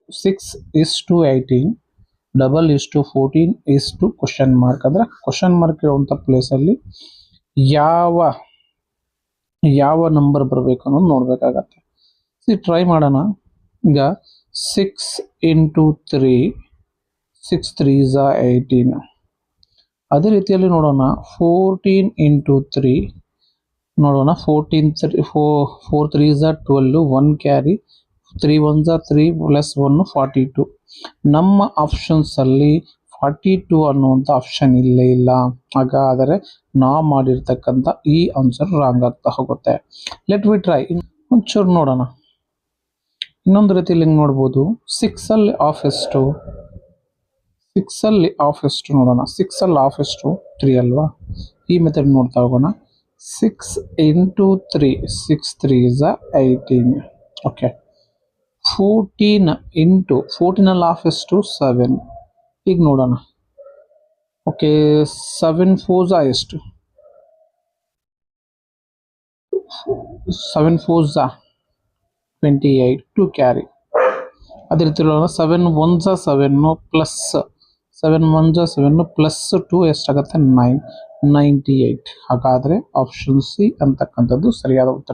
6:18, double ಇಷ್ಟು 14 ಇಷ್ಟು question mark. ಅಂದ್ರೆ ಕ್ವಶನ್ ಮಾರ್ಕ್ ಇರುವಂಥ ಪ್ಲೇಸಲ್ಲಿ ಯಾವ ಯಾವ ನಂಬರ್ ಬರಬೇಕು ಅನ್ನೋದು ನೋಡ್ಬೇಕಾಗತ್ತೆ. ಟ್ರೈ ಮಾಡೋಣ. ಈಗ 6 × 3, 6 3s are 18. ಅದೇ ರೀತಿಯಲ್ಲಿ ನೋಡೋಣ 14 × 3 ನೋಡೋಣ. 4 3s are 12, 1 carry, 3 1s are 3 plus 1 42. ನಮ್ಮ ಆಪ್ಷನ್ಸ್ ಅಲ್ಲಿ 42 ಅನ್ನುವಂಥ ಆಪ್ಷನ್ ಇಲ್ಲೇ ಇಲ್ಲ. ಹಾಗಾದರೆ ನಾವು ಮಾಡಿರ್ತಕ್ಕಂಥ ಈ ಆನ್ಸರ್ ರಾಂಗ್ ಆಗ್ತಾ ಹೋಗುತ್ತೆ. ಲೆಟ್ ವಿ ಟ್ರೈ ಒಂಚೂರು ನೋಡೋಣ. ಇನ್ನೊಂದು ರೀತಿಯಲ್ಲಿ ಹೆಂಗೆ ನೋಡ್ಬೋದು, 6 ಅಲ್ಲಿ ಆಫ್ ಎಷ್ಟು, 6 ಅಲ್ಲಿ ಆಫ್ ಎಷ್ಟು ನೋಡೋಣ. 6 ಅಲ್ಲಿ ಆಫ್ ಎಷ್ಟು 3 ಅಲ್ವಾ. ಈ ಮೆಥಡ್ ನೋಡ್ತಾ ಹೋಗೋಣ. 6 × 3, 6 3s are 18. ಓಕೆ. 14 ಅಲ್ಲಿ ಆಫ್ ಎಷ್ಟು 7. ಈಗ ನೋಡೋಣ. ಓಕೆ, 7 4s are ಎಷ್ಟು, 7 4s are 28, 2 ಕ್ಯಾರಿ. ಅದೇ ರೀತಿ 7 1s are 7 plus 7 1s are 7 plus 2 ಎಷ್ಟಾಗುತ್ತೆ 9, 98. ಹಾಗಾದರೆ ಆಪ್ಷನ್ ಸಿ ಅಂತಕ್ಕಂಥದ್ದು ಸರಿಯಾದ ಉತ್ತರ.